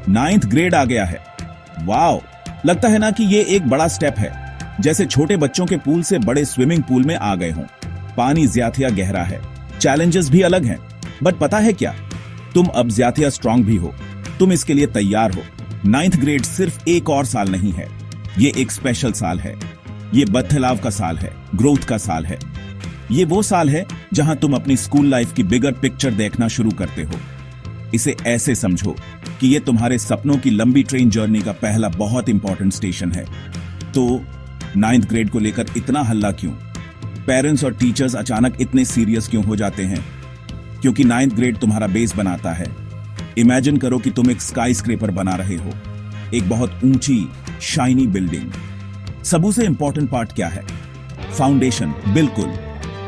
9th grade आ गया है। Wow, लगता है ना कि ये एक बड़ा स्टेप है, जैसे छोटे बच्चों के पूल से बड़े स्विमिंग पूल में आ गए हों। पानी ज्यादा गहरा है, चैलेंजेस भी अलग हैं, बट पता है क्या, तुम अब ज्यादा स्ट्रांग भी हो, तुम इसके लिए तैयार हो। 9th ग्रेड सिर्फ एक और साल नहीं है, ये एक स्पेशल साल है। ये बदलाव का साल है, ग्रोथ का साल है। ये वो साल है जहां तुम अपनी स्कूल लाइफ की बिगर पिक्चर देखना शुरू करते हो। इसे ऐसे समझो कि ये तुम्हारे सपनों की लंबी ट्रेन जर्नी का पहला बहुत इंपॉर्टेंट स्टेशन है। तो 9th ग्रेड को लेकर इतना हल्ला क्यों? पेरेंट्स और टीचर्स अचानक इतने सीरियस क्यों हो जाते हैं? क्योंकि 9th ग्रेड तुम्हारा बेस बनाता है। इमेजिन करो कि तुम एक स्काई स्क्रेपर बना रहे हो, एक बहुत ऊंची शाइनी बिल्डिंग। सबसे इंपॉर्टेंट पार्ट क्या है? फाउंडेशन। बिल्कुल,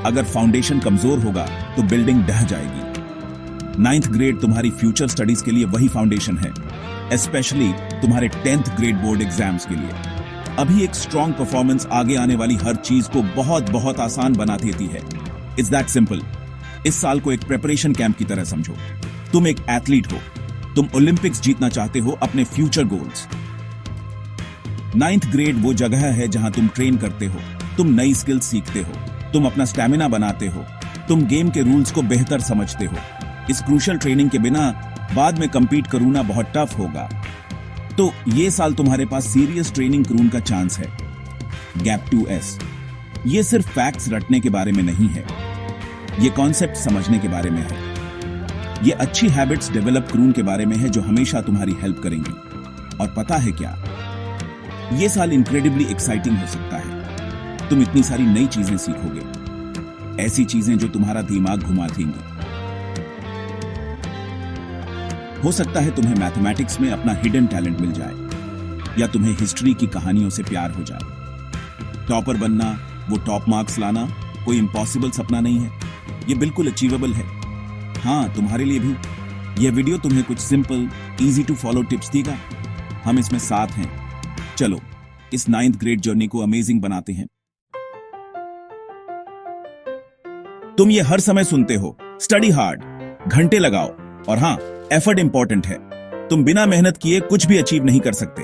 अगर फाउंडेशन कमजोर होगा तो बिल्डिंग ढह जाएगी। 9th ग्रेड तुम्हारी फ्यूचर स्टडीज के लिए वही फाउंडेशन है, स्पेशली तुम्हारे 10th ग्रेड बोर्ड एग्जाम्स के लिए। अभी एक स्ट्रॉन्ग परफॉर्मेंस आगे आने वाली हर चीज को बहुत बहुत आसान बना देती है। It's that simple. इस साल को एक प्रिपरेशन कैंप की तरह समझो। तुम एक एथलीट हो, तुम ओलंपिक्स जीतना चाहते हो, अपने फ्यूचर गोल्स। 9th ग्रेड वो जगह है जहां तुम ट्रेन करते हो, तुम नई स्किल्स सीखते हो, तुम अपना स्टैमिना बनाते हो, तुम गेम के रूल्स को बेहतर समझते हो। इस क्रूशियल ट्रेनिंग के बिना बाद में कंपीट करना बहुत टफ होगा। तो ये साल तुम्हारे पास सीरियस ट्रेनिंग करून का चांस है। गैप 2S ये सिर्फ फैक्ट्स रटने के बारे में नहीं है, ये कॉन्सेप्ट समझने के बारे में है। ये अच्छी हैबिट्स डेवलप करून के बारे में है जो हमेशा तुम्हारी हेल्प करेंगी। और पता है क्या, ये साल इनक्रेडिबली एक्साइटिंग हो सकता है। तुम इतनी सारी नई चीजें सीखोगे, ऐसी चीजें जो तुम्हारा दिमाग घुमा देंगी। हो सकता है तुम्हें मैथमेटिक्स में अपना हिडन टैलेंट मिल जाए, या तुम्हें हिस्ट्री की कहानियों से प्यार हो जाए। टॉपर बनना, वो टॉप मार्क्स लाना कोई इम्पॉसिबल सपना नहीं है, ये बिल्कुल अचीवेबल है। हाँ, तुम्हारे लिए भी। यह वीडियो तुम्हें कुछ simple, easy to follow tips देगा। हम इसमें साथ हैं। चलो इस 9th ग्रेड जर्नी को अमेजिंग बनाते हैं। तुम ये हर समय सुनते हो, स्टडी हार्ड, घंटे लगाओ, और हाँ, एफर्ट इंपॉर्टेंट है। तुम बिना मेहनत किए कुछ भी अचीव नहीं कर सकते।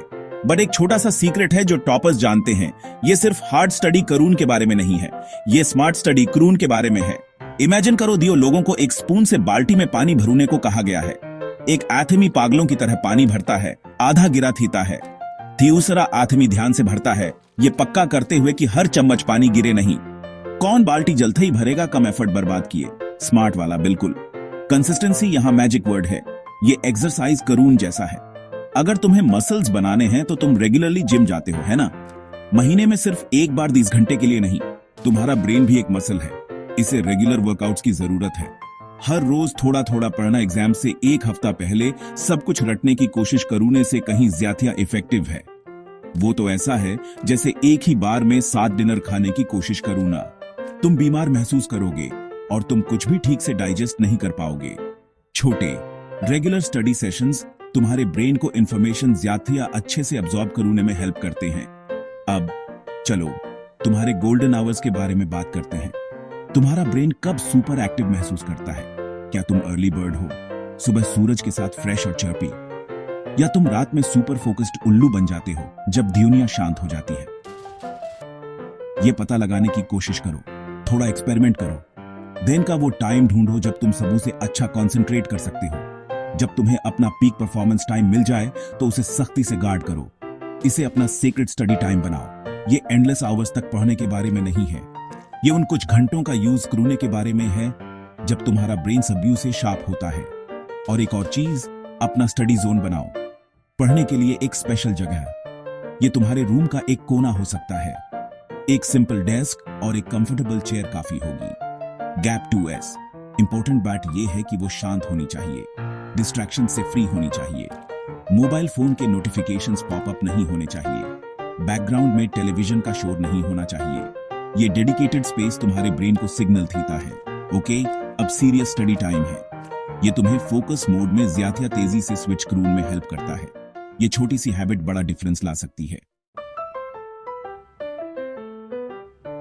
बट एक छोटा सा सीक्रेट है जो टॉपर्स जानते हैं, ये सिर्फ हार्ड स्टडी करून के बारे में नहीं है, ये स्मार्ट स्टडी करून के बारे में है। इमेजिन करो, दियो लोगों को एक स्पून से बाल्टी में पानी भरने को कहा गया है। एक आदमी पागलों की तरह पानी भरता है, आधा गिरा थीता है। दूसरा आदमी ध्यान से भरता है, ये पक्का करते हुए कि हर चम्मच पानी गिरे नहीं। कौन बाल्टी जलते ही भरेगा कम एफर्ट बर्बाद किए? स्मार्ट वाला, बिल्कुल। कंसिस्टेंसी यहां मैजिक वर्ड है। ये एक्सरसाइज करून जैसा है। अगर तुम्हें मसल्स बनाने हैं तो तुम रेगुलरली जिम जाते हो, है ना? महीने में सिर्फ एक बार 30 घंटे के लिए नहीं। तुम्हारा ब्रेन भी एक मसल है, इसे रेगुलर वर्कआउट्स की जरूरत है। हर रोज थोड़ा थोड़ा पढ़ना एग्जाम से एक हफ्ता पहले सब कुछ रटने की कोशिश करूने से कहीं ज्यादा इफेक्टिव है। वो तो ऐसा है जैसे एक ही बार में 7 डिनर खाने की कोशिश करूना। तुम बीमार महसूस करोगे और तुम कुछ भी ठीक से डाइजेस्ट नहीं कर पाओगे। छोटे रेगुलर स्टडी सेशंस तुम्हारे ब्रेन को इंफॉर्मेशन ज्यादा अच्छे से अब्सॉर्ब करने में हेल्प करते हैं। अब चलो तुम्हारे गोल्डन आवर्स के बारे में बात करते हैं। तुम्हारा ब्रेन कब सुपर एक्टिव महसूस करता है? क्या तुम अर्ली बर्ड हो, सुबह सूरज के साथ फ्रेश और चर्पी, या तुम रात में सुपर फोकस्ड उल्लू बन जाते हो जब दुनिया शांत हो जाती है? यह पता लगाने की कोशिश करो, थोड़ा एक्सपेरिमेंट करो। दिन का वो टाइम ढूंढो जब तुम सबों से अच्छा कंसंट्रेट कर सकते हो। जब तुम्हें अपना पीक परफॉर्मेंस टाइम मिल जाए तो उसे सख्ती से गार्ड करो। इसे अपना सीक्रेट स्टडी टाइम बनाओ। ये एंडलेस आवर्स तक पढ़ने के बारे में नहीं है, ये उन कुछ घंटों का यूज करने के बारे में है जब तुम्हारा ब्रेन सबव्यू से शार्प होता है। और एक और चीज, अपना स्टडी जोन बनाओ। पढ़ने के लिए एक स्पेशल जगह, ये तुम्हारे रूम का एक कोना हो सकता है। एक सिंपल डेस्क और एक कंफर्टेबल चेयर काफी होगी। गैप 2S इंपॉर्टेंट बात यह है कि वो शांत होनी चाहिए, डिस्ट्रैक्शन से फ्री होनी चाहिए। मोबाइल फोन के नोटिफिकेशंस पॉपअप नहीं होने चाहिए। बैकग्राउंड में टेलीविजन का शोर नहीं होना चाहिए। ये डेडिकेटेड स्पेस तुम्हारे ब्रेन को सिग्नल देता है, ओके अब सीरियस स्टडी टाइम है। ये तुम्हें फोकस मोड में ज्यादा तेजी से स्विच करून में हेल्प करता है। ये छोटी सी हैबिट बड़ा डिफरेंस ला सकती है।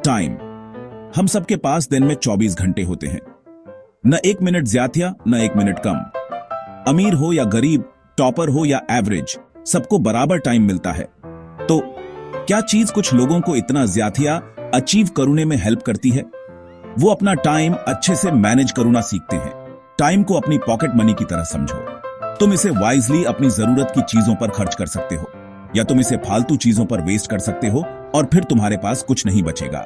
टाइम, हम सबके पास दिन में 24 घंटे होते हैं। न 1 मिनट ज्यादा न 1 मिनट कम। अमीर हो या गरीब, टॉपर हो या एवरेज, सबको बराबर टाइम मिलता है। तो क्या चीज कुछ लोगों को इतना ज्यादा अचीव करने में हेल्प करती है? वो अपना टाइम अच्छे से मैनेज करना सीखते हैं। टाइम को अपनी पॉकेट मनी की तरह समझो। तुम इसे वाइजली अपनी जरूरत की चीजों पर खर्च कर सकते हो, या तुम इसे फालतू चीजों पर वेस्ट कर सकते हो और फिर तुम्हारे पास कुछ नहीं बचेगा।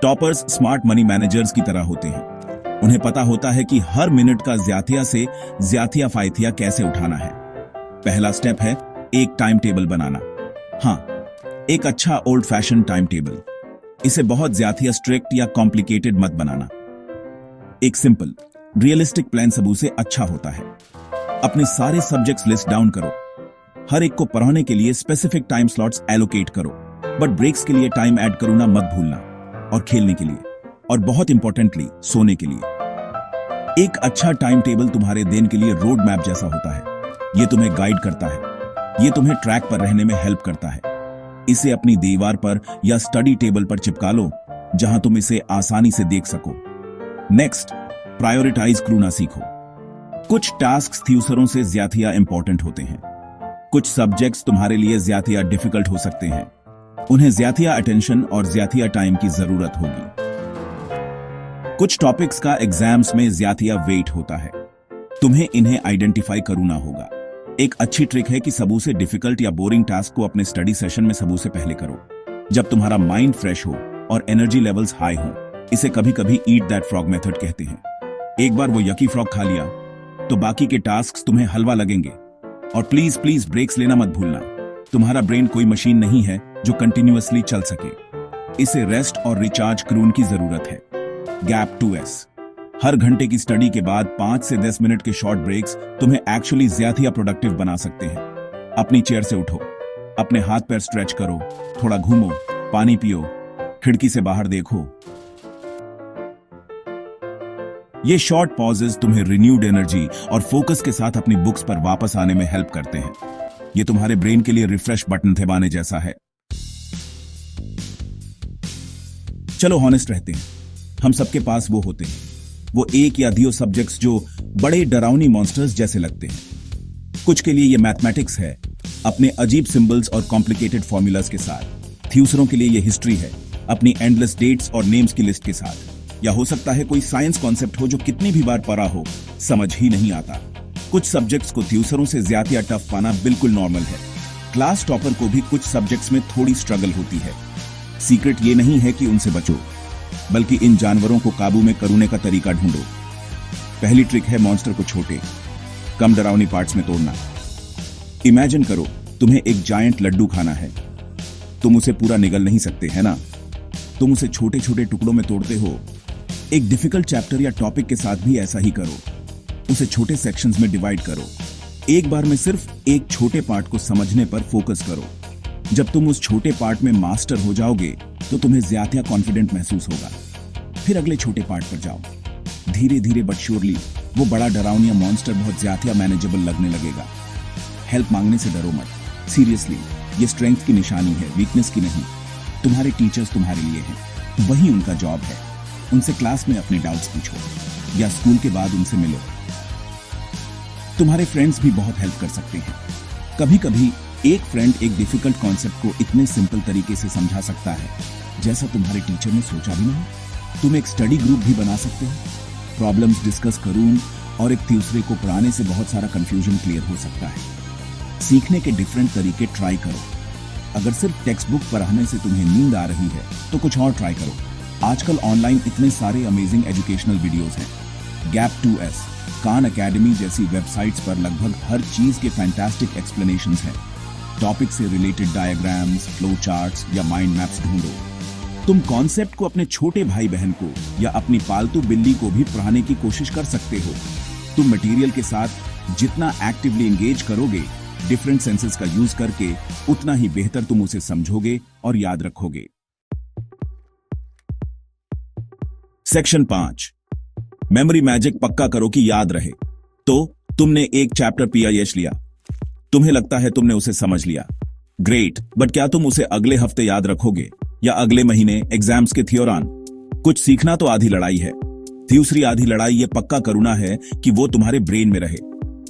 टॉपर्स स्मार्ट मनी मैनेजर्स की तरह होते हैं। उन्हें पता होता है कि हर मिनट का ज्यादा से ज्यादा फायदा कैसे उठाना है। पहला स्टेप है एक टाइम टेबल बनाना। हाँ, एक अच्छा ओल्ड फैशन टाइम टेबल। इसे बहुत ज्यादा स्ट्रिक्ट या कॉम्प्लिकेटेड मत बनाना। एक सिंपल रियलिस्टिक प्लान सबसे अच्छा होता है। अपने सारे सब्जेक्ट्स लिस्ट डाउन करो। हर एक को पढ़ने के लिए स्पेसिफिक टाइम स्लॉट्स एलोकेट करो, बट ब्रेक्स के लिए टाइम ऐड करना मत भूलना, और खेलने के लिए, और बहुत इंपॉर्टेंटली सोने के लिए। एक अच्छा टाइम टेबल तुम्हारे दिन के लिए रोड मैप जैसा होता है। यह तुम्हें गाइड करता है, यह तुम्हें ट्रैक पर रहने में हेल्प करता है। इसे अपनी दीवार पर या स्टडी टेबल पर चिपका लो, जहां तुम इसे आसानी से देख सको। नेक्स्ट, प्रायोरिटाइज करना सीखो। कुछ टास्क्स दूसरों से ज्यादा इंपॉर्टेंट होते हैं। कुछ सब्जेक्ट्स तुम्हारे लिए ज्यादा डिफिकल्ट हो सकते हैं। उन्हें ज्यादा अटेंशन और ज्यादा टाइम की जरूरत होगी। कुछ टॉपिक्स का एग्जाम्स में ज्यादा वेट होता है। तुम्हें इन्हें आइडेंटिफाई करना होगा। एक अच्छी ट्रिक है कि सबसे डिफिकल्ट या बोरिंग टास्क को अपने स्टडी सेशन में सबसे पहले करो, जब तुम्हारा माइंड फ्रेश हो और एनर्जी लेवल्स हाई हो। इसे कभी कभी ईट दैट फ्रॉग मेथड कहते हैं। एक बार वो यकी फ्रॉग खा लिया तो बाकी के टास्क तुम्हें हलवा लगेंगे। और प्लीज प्लीज ब्रेक्स लेना मत भूलना। तुम्हारा ब्रेन कोई मशीन नहीं है जो कंटिन्यूअसली चल सके। इसे रेस्ट और रिचार्ज करने की जरूरत है। Gap 2S। हर घंटे की स्टडी के बाद 5 से 10 मिनट के शॉर्ट ब्रेक्स तुम्हें एक्चुअली ज्यादा प्रोडक्टिव बना सकते हैं। अपनी चेयर से उठो, अपने हाथ पैर स्ट्रेच करो, थोड़ा घूमो, पानी पियो, खिड़की से बाहर देखो। ये शॉर्ट पॉजेज तुम्हें रिन्यूड एनर्जी और फोकस के साथ अपनी बुक्स पर वापस आने में हेल्प करते हैं। ये तुम्हारे ब्रेन के लिए रिफ्रेश बटन दबाने जैसा है। चलो हॉनेस्ट रहते हैं, हम सबके पास वो होते हैं, वो एक या दो सब्जेक्ट्स जो बड़े डरावनी मॉन्स्टर्स जैसे लगते हैं। कुछ के लिए ये मैथमेटिक्स है, अपने अजीब सिंबल्स और कॉम्प्लिकेटेड फॉर्मूलाज के साथ। दूसरों के लिए ये हिस्ट्री है, अपनी एंडलेस डेट्स और नेम्स की लिस्ट के साथ। या हो सकता है कोई साइंस कॉन्सेप्ट हो जो कितनी भी बार पढ़ा हो, समझ ही नहीं आता। कुछ सब्जेक्ट्स को दूसरों से ज्यादा टफ पाना बिल्कुल नॉर्मल है। क्लास टॉपर को भी कुछ सब्जेक्ट्स में थोड़ी स्ट्रगल होती है। सीक्रेट ये नहीं है कि उनसे बचो, बल्कि इन जानवरों को काबू में करने का तरीका ढूंढो। पहली ट्रिक है मॉन्स्टर को छोटे, कम डरावनी पार्ट्स में तोड़ना। इमेजिन करो तुम्हें एक जायंट लड्डू खाना है। तुम उसे पूरा निगल नहीं सकते, है ना? तुम उसे छोटे छोटे टुकड़ों में तोड़ते हो। एक डिफिकल्ट चैप्टर या टॉपिक के साथ भी ऐसा ही करो। उसे छोटे सेक्शंस में डिवाइड करो। एक बार में सिर्फ एक छोटे पार्ट को समझने पर फोकस करो। जब तुम उस छोटे पार्ट में मास्टर हो जाओगे तो तुम्हें ज्यादा कॉन्फिडेंट महसूस होगा। फिर अगले छोटे पार्ट पर जाओ। धीरे धीरे बट श्योरली वो बड़ा डरावनी मॉन्स्टर बहुत ज्यादा मैनेजेबल लगने लगेगा। हेल्प मांगने से डरो मत। सीरियसली, ये स्ट्रेंथ की निशानी है, वीकनेस की नहीं। तुम्हारे टीचर्स तुम्हारे लिए हैं, वही उनका जॉब है। उनसे क्लास में अपने डाउट्स पूछो या स्कूल के बाद उनसे मिलो। तुम्हारे फ्रेंड्स भी बहुत हेल्प कर सकते हैं। कभी कभी एक फ्रेंड एक डिफिकल्ट कॉन्सेप्ट को इतने सिंपल तरीके से समझा सकता है जैसा तुम्हारे टीचर ने सोचा भी नहीं। तुम एक स्टडी ग्रुप भी बना सकते हो। प्रॉब्लम्स डिस्कस करूं और एक दूसरे को पढ़ाने से बहुत सारा कंफ्यूजन क्लियर हो सकता है। सीखने के डिफरेंट तरीके ट्राई करो। अगर सिर्फ टेक्स्ट बुक पढ़ाने से तुम्हें नींद आ रही है तो कुछ और ट्राई करो। आजकल ऑनलाइन इतने सारे अमेजिंग एजुकेशनल वीडियोस हैं। गैप 2S, खान एकेडमी जैसी वेबसाइट्स पर लगभग हर चीज के फैंटास्टिक एक्सप्लेनेशंस हैं। टॉपिक से रिलेटेड डायग्राम्स, फ्लो चार्ट्स या माइंड मैप्स ढूंढो। तुम कॉन्सेप्ट को अपने छोटे भाई बहन को या अपनी पालतू बिल्ली को भी पढ़ाने की कोशिश कर सकते हो। तुम मटेरियल के साथ जितना एक्टिवली एंगेज करोगे, डिफरेंट सेंसेस का यूज करके, उतना ही बेहतर तुम उसे समझोगे और याद रखोगे। सेक्शन 5, मेमोरी मैजिक पक्का करो कि याद रहे। तो तुमने एक चैप्टर PIH लिया, तुम्हें लगता है तुमने उसे समझ लिया, ग्रेट, बट क्या तुम उसे अगले हफ्ते याद रखोगे या अगले महीने एग्जाम्स के दौरान? कुछ सीखना तो आधी लड़ाई है, दूसरी आधी लड़ाई ये पक्का करना है कि वो तुम्हारे ब्रेन में रहे।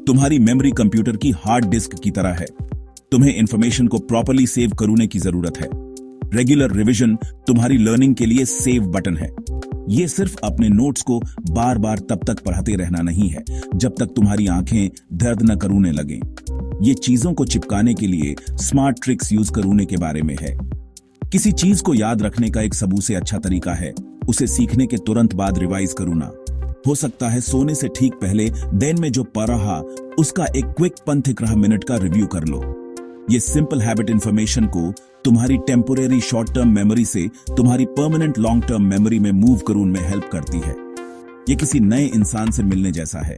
तुम्हारी मेमोरी कंप्यूटर की हार्ड डिस्क की तरह है। तुम्हें इंफॉर्मेशन को प्रॉपर्ली सेव करने की जरूरत है। रेगुलर रिवीजन तुम्हारी लर्निंग के लिए सेव बटन है। ये सिर्फ अपने नोट्स को बार बार तब तक पढ़ते रहना नहीं है जब तक तुम्हारी आंखें दर्द न करने लगे। ये चीजों को चिपकाने के लिए स्मार्ट ट्रिक्स यूज करने के बारे में है। किसी चीज को याद रखने का एक सबसे अच्छा तरीका है उसे सीखने के तुरंत बाद रिवाइज करना। हो सकता है सोने से ठीक पहले दिन में जो पढ़ा उसका एक क्विक 15 मिनट का रिव्यू कर लो। ये सिंपल हैबिट इंफॉर्मेशन को तुम्हारी टेम्पोरेरी शॉर्ट टर्म मेमोरी से तुम्हारी परमानेंट लॉन्ग टर्म मेमोरी में मूव करने में हेल्प करती है। ये किसी नए इंसान से मिलने जैसा है।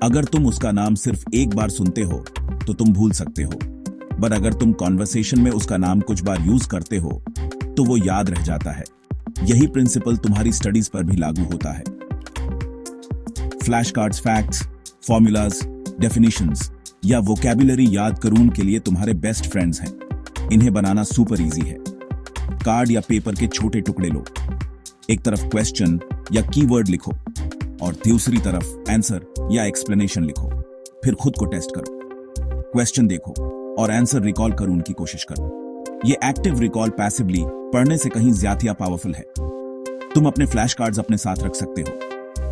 अगर तुम उसका नाम सिर्फ एक बार सुनते हो तो तुम भूल सकते हो, पर अगर तुम कॉन्वर्सेशन में उसका नाम कुछ बार यूज करते हो तो वो याद रह जाता है। यही प्रिंसिपल तुम्हारी स्टडीज पर भी लागू होता है। Flash cards facts, formulas, definitions या वोकैबुलरी याद करने के लिए तुम्हारे बेस्ट फ्रेंड्स हैं। इन्हें बनाना सुपर इजी है। कार्ड या पेपर के छोटे टुकड़े लो, एक तरफ क्वेश्चन या कीवर्ड लिखो और दूसरी तरफ आंसर या एक्सप्लेनेशन लिखो। फिर खुद को टेस्ट करो। क्वेश्चन देखो और आंसर रिकॉल करने की कोशिश करो। ये एक्टिव रिकॉल पैसिवली पढ़ने से कहीं ज्यादा पावरफुल है। तुम अपने फ्लैश कार्ड्स अपने साथ रख सकते हो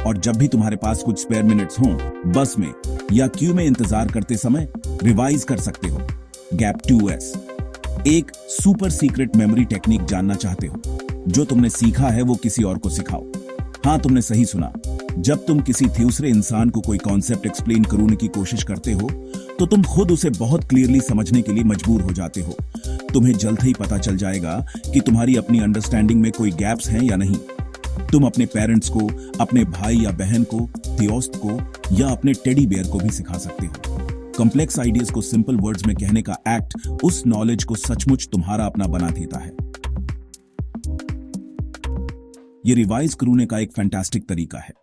और जब भी तुम्हारे पास कुछ स्पेयर मिनट्स हों, बस में या क्यू में इंतजार करते समय रिवाइज कर सकते हो। गैप 2S एक सुपर सीक्रेट मेमोरी टेक्निक जानना चाहते हो? जो तुमने सीखा है वो किसी और को सिखाओ। हाँ, तुमने सही सुना। जब तुम किसी दूसरे इंसान को कोई कॉन्सेप्ट एक्सप्लेन करने की कोशिश करते हो तो तुम खुद उसे बहुत क्लियरली समझने के लिए मजबूर हो जाते हो। तुम्हें जल्द ही पता चल जाएगा कि तुम्हारी अपनी अंडरस्टैंडिंग में कोई गैप्स हैं या नहीं। तुम अपने पेरेंट्स को, अपने भाई या बहन को, दोस्त को या अपने टेडी बेयर को भी सिखा सकते हो। कॉम्प्लेक्स आइडियाज को सिंपल वर्ड्स में कहने का एक्ट उस नॉलेज को सचमुच तुम्हारा अपना बना देता है। ये रिवाइज करने का एक फैंटास्टिक तरीका है।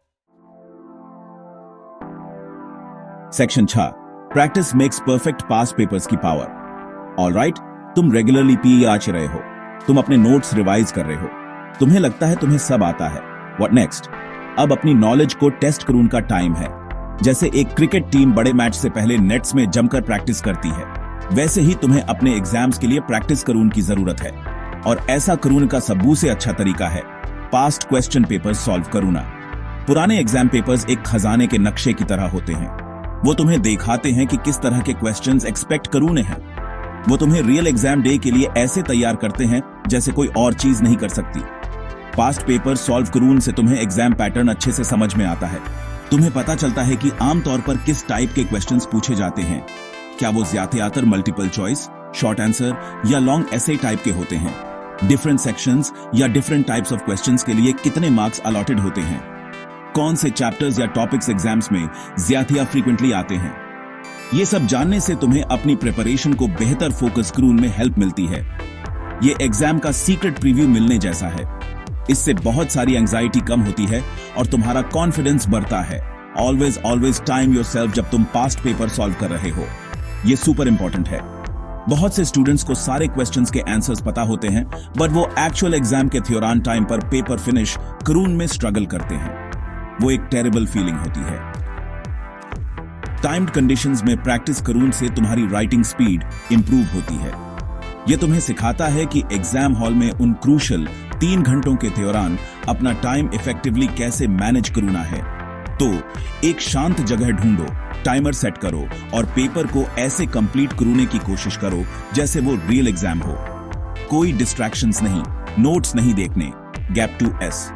सेक्शन 6 प्रैक्टिस मेक्स परफेक्ट पास पेपर्स की पावर। ऑलराइट, तुम रेगुलरली पीई आच रहे हो, तुम अपने नोट्स रिवाइज कर रहे हो, तुम्हें लगता है तुम्हें सब आता है। What next? अब अपनी नॉलेज को टेस्ट करने का टाइम है। जैसे एक क्रिकेट टीम बड़े मैच से पहले नेट्स में जमकर प्रैक्टिस करती है, वैसे ही तुम्हें अपने एग्जाम्स के लिए प्रैक्टिस करने की जरूरत है। और ऐसा करने का सबसे अच्छा तरीका है पास्ट क्वेश्चन पेपर सॉल्व करना। पुराने एग्जाम पेपर्स एक खजाने के नक्शे की तरह होते हैं। वो तुम्हें दिखाते हैं कि किस तरह के क्वेश्चंस एक्सपेक्ट करने हैं। वो तुम्हें रियल एग्जाम डे के लिए ऐसे तैयार करते हैं जैसे कोई और चीज नहीं कर सकती। पास्ट पेपर सॉल्व करने से तुम्हें एग्जाम पैटर्न अच्छे से समझ में आता है। तुम्हें पता चलता है कि आमतौर पर किस टाइप के क्वेश्चंस पूछे जाते हैं। क्या वो ज्यादातर मल्टीपल चॉइस, शॉर्ट आंसर या लॉन्ग एसे टाइप के होते हैं? डिफरेंट सेक्शंस या डिफरेंट टाइप्स ऑफ क्वेश्चंस के लिए कितने मार्क्स अलॉटेड होते हैं? कौन से चैप्टर्स या टॉपिक्स एग्जाम्स में ज्यादा फ्रीक्वेंटली आते हैं? ये सब जानने से तुम्हें अपनी प्रिपरेशन को बेहतर फोकस करने में हेल्प मिलती है। ये एग्जाम का सीक्रेट प्रीव्यू मिलने जैसा है। इससे बहुत सारी एंजाइटी कम होती है और तुम्हारा कॉन्फिडेंस बढ़ता है। ऑलवेज टाइम योरसेल्फ जब तुम पास्ट पेपर सॉल्व कर रहे हो। ये सुपर इंपॉर्टेंट है। बहुत से स्टूडेंट्स को सारे क्वेश्चंस के आंसर्स पता होते हैं, बट वो एक्चुअल एग्जाम के थ्योरन टाइम पर पेपर फिनिश करने में स्ट्रगल करते हैं। वो एक टेरिबल फीलिंग होती है। टाइम्ड कंडीशंस में प्रैक्टिस करने से तुम्हारी राइटिंग स्पीड इंप्रूव होती है। यह तुम्हें सिखाता है कि एग्जाम हॉल में उन क्रूशल 3 घंटों के दौरान अपना टाइम इफेक्टिवली कैसे मैनेज करना है। तो एक शांत जगह ढूंढो, टाइमर सेट करो और पेपर को ऐसे कंप्लीट करने की कोशिश करो जैसे वो रियल एग्जाम हो। कोई डिस्ट्रैक्शंस नहीं, नोट्स नहीं देखने। गैप 2S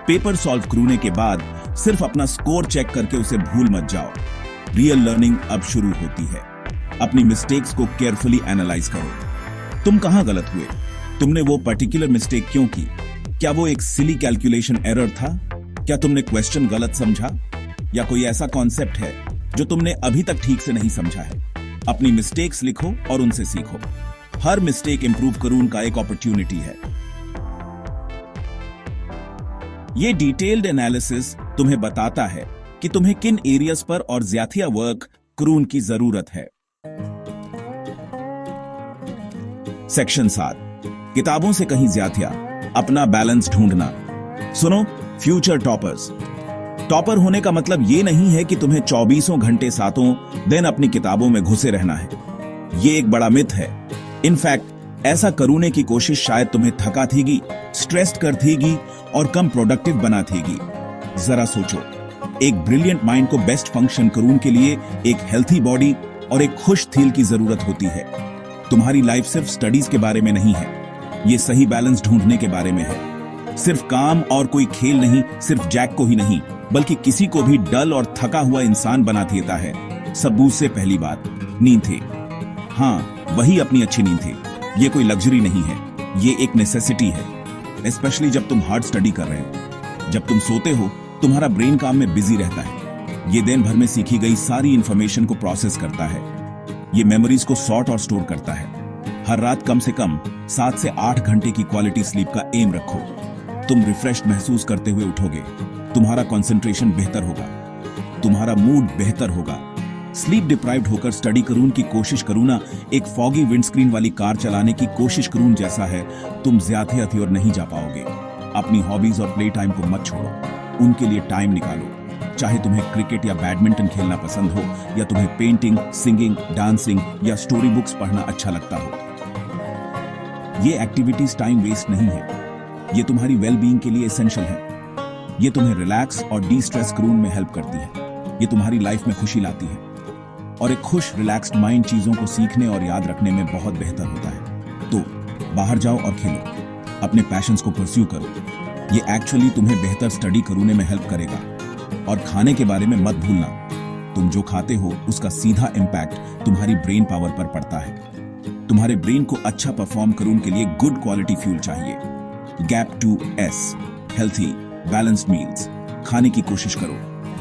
पेपर सॉल्व करने के बाद सिर्फ अपना स्कोर चेक करके उसे भूल मत जाओ। रियल लर्निंग अब शुरू होती है। अपनी मिस्टेक्स को केयरफुली एनालाइज करो। तुम कहां गलत हुए? तुमने वो पर्टिकुलर मिस्टेक क्यों की? क्या वो एक सिली कैलकुलेशन एरर था? क्या तुमने क्वेश्चन गलत समझा? या कोई ऐसा कॉन्सेप्ट है जो तुमने अभी तक ठीक से नहीं समझा है? अपनी मिस्टेक्स लिखो और उनसे सीखो। हर मिस्टेक इंप्रूव करने का एक अपॉर्चुनिटी है। ये डिटेल्ड एनालिसिस तुम्हें बताता है कि तुम्हें किन एरियाज पर और ज्यादा वर्क करने की जरूरत है। सेक्शन 7 किताबों से कहीं ज्यादा अपना बैलेंस ढूंढना। सुनो फ्यूचर टॉपर्स, टॉपर होने का मतलब ये नहीं है कि तुम्हें 24 घंटे सातों दिन अपनी किताबों में घुसे रहना है। ये एक बड़ा मिथ है। इनफैक्ट ऐसा करने की कोशिश शायद तुम्हें थका थीगी, स्ट्रेस्ड कर थीगी और कम प्रोडक्टिव बना थीगी। जरा सोचो, एक ब्रिलियंट माइंड को बेस्ट फंक्शन करून के लिए एक हेल्थी बॉडी और एक खुश दिल की जरूरत होती है। तुम्हारी लाइफ सिर्फ स्टडीज के बारे में नहीं है, ये सही बैलेंस ढूंढने के बारे में है। सिर्फ काम और कोई खेल नहीं, सिर्फ जैक को ही नहीं बल्कि किसी को भी डल और थका हुआ इंसान बना देता है। सबूत से पहली बात, नींद है। हाँ, वही अपनी अच्छी नींद है। ये कोई लग्जरी नहीं है, ये एक नेसेसिटी है। स्पेशली जब तुम हार्ड स्टडी कर रहे हो। जब तुम सोते हो तुम्हारा ब्रेन काम में बिजी रहता है। ये दिन भर में सीखी गई सारी इंफॉर्मेशन को प्रोसेस करता है। ये मेमोरीज को सॉर्ट और स्टोर करता है। हर रात कम से कम 7 से 8 घंटे की क्वालिटी स्लीप का एम रखो। तुम रिफ्रेश्ड महसूस करते हुए उठोगे, तुम्हारा कंसंट्रेशन बेहतर होगा, तुम्हारा मूड बेहतर होगा। स्लीप डिप्राइव्ड होकर स्टडी करून की कोशिश करूँ ना, एक फॉगी विंडस्क्रीन वाली कार चलाने की कोशिश करून जैसा है। तुम ज्यादा अति और नहीं जा पाओगे। अपनी हॉबीज और प्ले टाइम को मत छोड़ो, उनके लिए टाइम निकालो। चाहे तुम्हें क्रिकेट या बैडमिंटन खेलना पसंद हो, या तुम्हें पेंटिंग, सिंगिंग, डांसिंग या स्टोरी बुक्स पढ़ना अच्छा लगता हो। ये एक्टिविटीज टाइम वेस्ट नहीं है, ये तुम्हारी वेल बीइंग के लिए एसेंशियल है। ये तुम्हें रिलैक्स और डी स्ट्रेस करून में हेल्प करती है। ये तुम्हारी लाइफ में खुशी लाती है। और एक खुश रिलैक्स्ड माइंड चीजों को सीखने और याद रखने में बहुत बेहतर होता है। तो बाहर जाओ और खेलो, अपने पैशंस को परस्यू करो। ये एक्चुअली तुम्हें बेहतर स्टडी करने में हेल्प करेगा। और खाने के बारे में मत भूलना, तुम जो खाते हो उसका सीधा इम्पैक्ट तुम्हारी ब्रेन पावर पर पड़ता है। तुम्हारे ब्रेन को अच्छा परफॉर्म करून के लिए गुड क्वालिटी फ्यूल चाहिए। Gap 2S, healthy balanced meals खाने की कोशिश करो।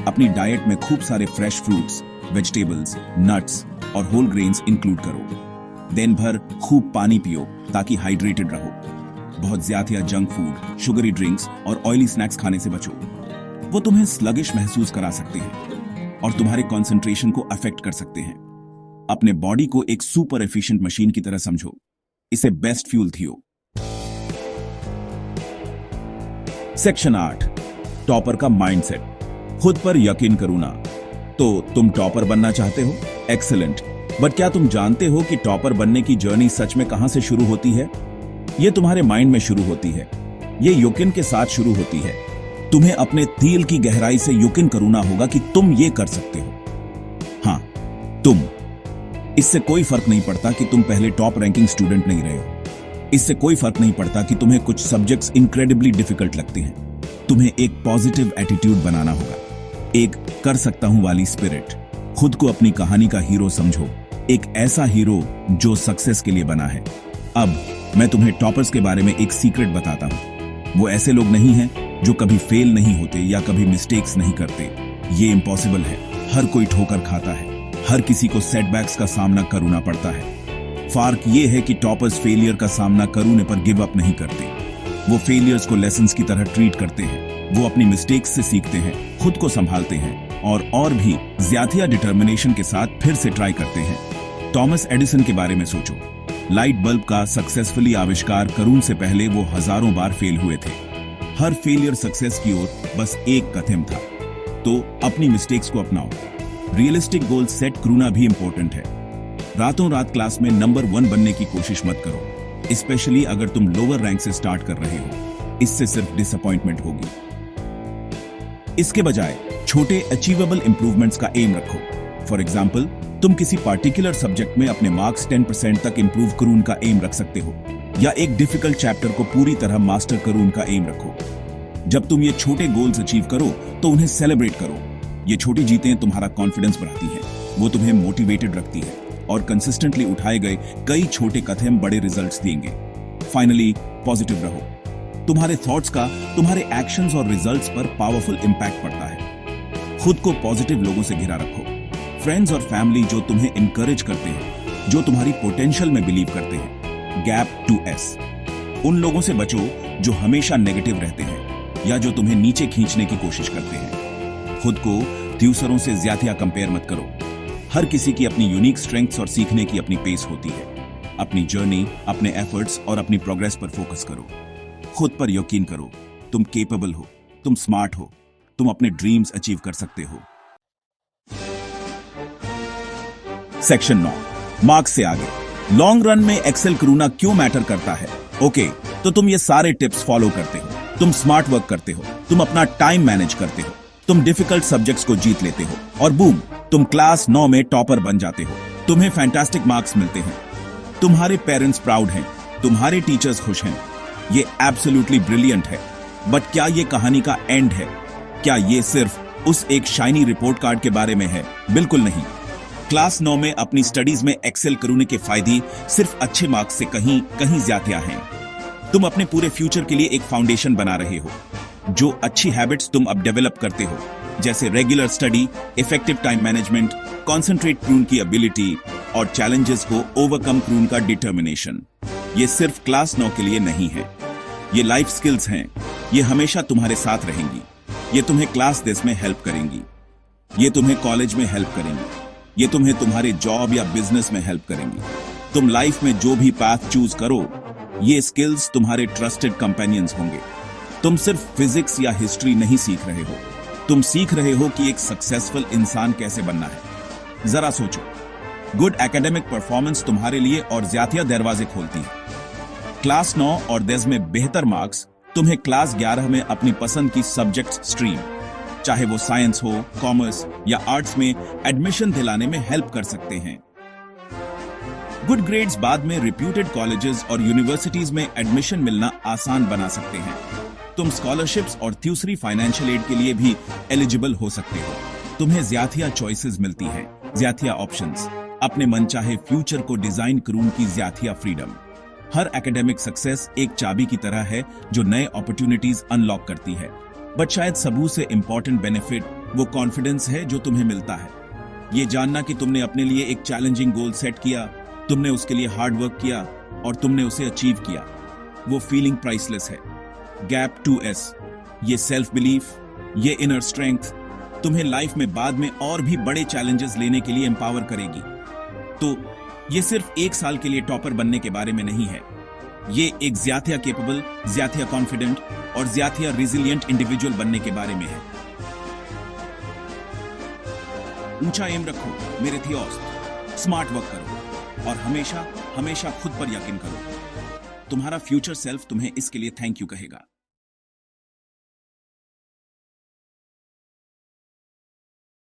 अपनी डाइट में खूब सारे फ्रेश फ्रूट्स, वेजिटेबल्स, नट्स और होल ग्रेन्स इंक्लूड करो। दिन भर खूब पानी पियो ताकि हाइड्रेटेड रहो। बहुत ज्यादा जंक फूड, शुगरी ड्रिंक्स और ऑयली स्नैक्स खाने से बचो। वो तुम्हें स्लगिश महसूस करा सकते हैं और तुम्हारे कंसंट्रेशन को अफेक्ट कर सकते हैं। अपने बॉडी को एक सुपर एफिशिएंट मशीन की तरह समझो, इसे बेस्ट फ्यूल थियो। सेक्शन 8, टॉपर का माइंडसेट। खुद पर यकीन करो ना। तो तुम टॉपर बनना चाहते हो? एक्सीलेंट। बट क्या तुम जानते हो कि टॉपर बनने की जर्नी सच में कहां से शुरू होती है? ये तुम्हारे माइंड में शुरू होती है। ये यकीन के साथ शुरू होती है। तुम्हें अपने दिल की गहराई से यकीन करना होगा कि तुम ये कर सकते हो। हाँ, तुम। इससे कोई फर्क नहीं पड़ता कि तुम पहले टॉप रैंकिंग स्टूडेंट नहीं रहे हो। इससे कोई फर्क नहीं पड़ता कि तुम्हें कुछ सब्जेक्ट्स इनक्रेडिबली डिफिकल्ट लगते हैं। तुम्हें एक पॉजिटिव एटीट्यूड बनाना होगा, एक कर सकता हूं वाली स्पिरिट। खुद को अपनी कहानी का हीरो समझो, एक ऐसा हीरो जो सक्सेस के लिए बना है। अब मैं तुम्हें टॉपर्स के बारे में एक सीक्रेट बताता हूं। वो ऐसे लोग नहीं हैं जो कभी फेल नहीं होते या कभी मिस्टेक्स नहीं करते। ये इम्पॉसिबल है। हर कोई ठोकर खाता है, हर किसी को सेटबैक्स का सामना करना पड़ता है। फर्क ये है कि टॉपर्स फेलियर का सामना करने पर गिव अप नहीं करते। वो फेलियर्स को लेसन्स की तरह ट्रीट करते हैं। वो अपनी मिस्टेक्स से सीखते हैं, खुद को संभालते हैं और भी ज्यादा डिटर्मिनेशन के साथ फिर से ट्राई करते हैं। थॉमस एडिसन के बारे में सोचो। लाइट बल्ब का सक्सेसफुली आविष्कार करून से पहले वो हजारों बार फेल हुए थे। हर फेलियर सक्सेस की ओर बस एक कदम था। तो अपनी मिस्टेक्स को अपनाओ। रियलिस्टिक गोल सेट करना भी इंपॉर्टेंट है। रातों रात क्लास में नंबर 1 बनने की कोशिश मत करो, स्पेशली अगर तुम लोअर रैंक से स्टार्ट कर रहे हो। इससे सिर्फ डिसअपॉइंटमेंट होगी। इसके बजाय छोटे अचीवेबल इंप्रूवमेंट्स का एम रखो। फॉर एग्जाम्पल, तुम किसी पार्टिकुलर सब्जेक्ट में अपने मार्क्स 10% तक इंप्रूव करून का एम रख सकते हो, या एक डिफिकल्ट चैप्टर को पूरी तरह मास्टर करून का एम रखो। जब तुम ये छोटे गोल्स अचीव करो तो उन्हें सेलिब्रेट करो। ये छोटी जीतें तुम्हारा कॉन्फिडेंस बढ़ाती है, वो तुम्हें मोटिवेटेड रखती है और कंसिस्टेंटली उठाए गए कई छोटे कदम बड़े रिजल्ट्स देंगे। फाइनली, पॉजिटिव रहो। तुम्हारे थॉट्स का तुम्हारे एक्शंस और रिजल्ट्स पर पावरफुल इंपैक्ट पड़ता है। खुद को पॉजिटिव लोगों से घिरा रखो। फ्रेंड्स और फैमिली जो तुम्हें इनकरेज करते हैं, जो तुम्हारी पोटेंशियल में बिलीव करते हैं। गैप 2S, उन लोगों से बचो जो हमेशा नेगेटिव रहते हैं या जो तुम्हें नीचे खींचने की कोशिश करते हैं। खुद को दूसरों से ज्यादा कंपेयर मत करो। हर किसी की अपनी यूनिक स्ट्रेंथ्स और सीखने की अपनी पेस होती है। अपनी जर्नी, अपने एफर्ट्स और अपनी प्रोग्रेस पर फोकस करो। खुद पर यकीन करो। तुम केपेबल हो, तुम स्मार्ट हो, तुम अपने ड्रीम्स अचीव कर सकते हो। सेक्शन 9, मार्क्स से आगे। लॉन्ग रन में एक्सेल करना क्यों मैटर करता है? ओके, तो तुम ये सारे टिप्स फॉलो करते हो, तुम स्मार्ट वर्क करते हो, तुम अपना टाइम मैनेज करते हो, तुम डिफिकल्ट सब्जेक्ट्स को जीत लेते हो और बूम, तुम क्लास 9 में टॉपर बन जाते हो। तुम्हें फैंटास्टिक मार्क्स मिलते हैं, तुम्हारे पेरेंट्स प्राउड हैं, तुम्हारे टीचर्स खुश हैं। ये एब्सोल्युटली ब्रिलियंट है। बट क्या ये कहानी का एंड है? क्या ये सिर्फ उस एक शाइनी रिपोर्ट कार्ड के बारे में है? बिल्कुल नहीं। क्लास 9 में अपनी स्टडीज में एक्सेल करने के फायदे सिर्फ अच्छे मार्क्स से कहीं कहीं ज्यादा हैं। तुम अपने पूरे फ्यूचर के लिए एक फाउंडेशन बना रहे हो। जो अच्छी हैबिट्स तुम अब डेवलप करते हो, जैसे regular study, effective time management, concentrate करून की एबिलिटी और चैलेंजेस को ओवरकम करून का डिटर्मिनेशन, ये सिर्फ क्लास 9 के लिए नहीं है। ये लाइफ स्किल्स हैं। ये हमेशा तुम्हारे साथ रहेंगी। ये तुम्हें क्लास 10 में हेल्प करेंगी, ये तुम्हें कॉलेज में हेल्प करेंगी, ये तुम्हें तुम्हारे जॉब या बिजनेस में हेल्प करेंगी। तुम लाइफ में जो भी पाथ चूज करो, ये स्किल्स तुम्हारे ट्रस्टेड कंपेनियंस होंगे। तुम सिर्फ फिजिक्स या हिस्ट्री नहीं सीख रहे हो, तुम सीख रहे हो कि एक सक्सेसफुल इंसान कैसे बनना है। जरा सोचो, गुड एकेडमिक परफॉर्मेंस तुम्हारे लिए और ज्यादा दरवाजे खोलती है। क्लास 9 और 10 में बेहतर मार्क्स तुम्हें क्लास 11 में अपनी पसंद की सब्जेक्ट स्ट्रीम, चाहे वो साइंस हो, कॉमर्स या आर्ट्स में एडमिशन दिलाने में हेल्प कर सकते हैं। गुड ग्रेड्स बाद में रिप्यूटेड कॉलेजेस और यूनिवर्सिटीज में एडमिशन मिलना आसान बना सकते हैं। तुम स्कॉलरशिप्स और दूसरी फाइनेंशियल एड के लिए भी एलिजिबल हो सकते हो। तुम्हें ज्यादा चॉइसेस मिलती हैं, ज्यादा ऑप्शंस, अपने मनचाहे फ्यूचर को डिजाइन करून की ज्यादा फ्रीडम। हर एकेडमिक सक्सेस एक चाबी की तरह है जो नए अपॉर्चुनिटीज अनलॉक करती है। बट शायद सबूत से इंपॉर्टेंट बेनिफिट वो कॉन्फिडेंस है जो तुम्हें मिलता है। ये जानना कि तुमने अपने लिए एक चैलेंजिंग गोल सेट किया, तुमने उसके लिए हार्ड वर्क किया और तुमने उसे अचीव किया। वो फीलिंग प्राइसलेस है। गैप 2S, ये सेल्फ बिलीफ, ये इनर स्ट्रेंथ तुम्हें लाइफ में बाद में और भी बड़े चैलेंजेस लेने के लिए एम्पावर करेगी। तो ये सिर्फ एक साल के लिए टॉपर बनने के बारे में नहीं है। ये एक ज्यादा केपेबल, ज्यादा कॉन्फिडेंट और ज्यादा रिजिलियंट इंडिविजुअल बनने के बारे में है। ऊंचा एम रखो मेरे थियोस्ट, स्मार्ट वर्क करो और हमेशा हमेशा खुद पर यकीन करो। तुम्हारा फ्यूचर सेल्फ तुम्हें इसके लिए थैंक यू कहेगा।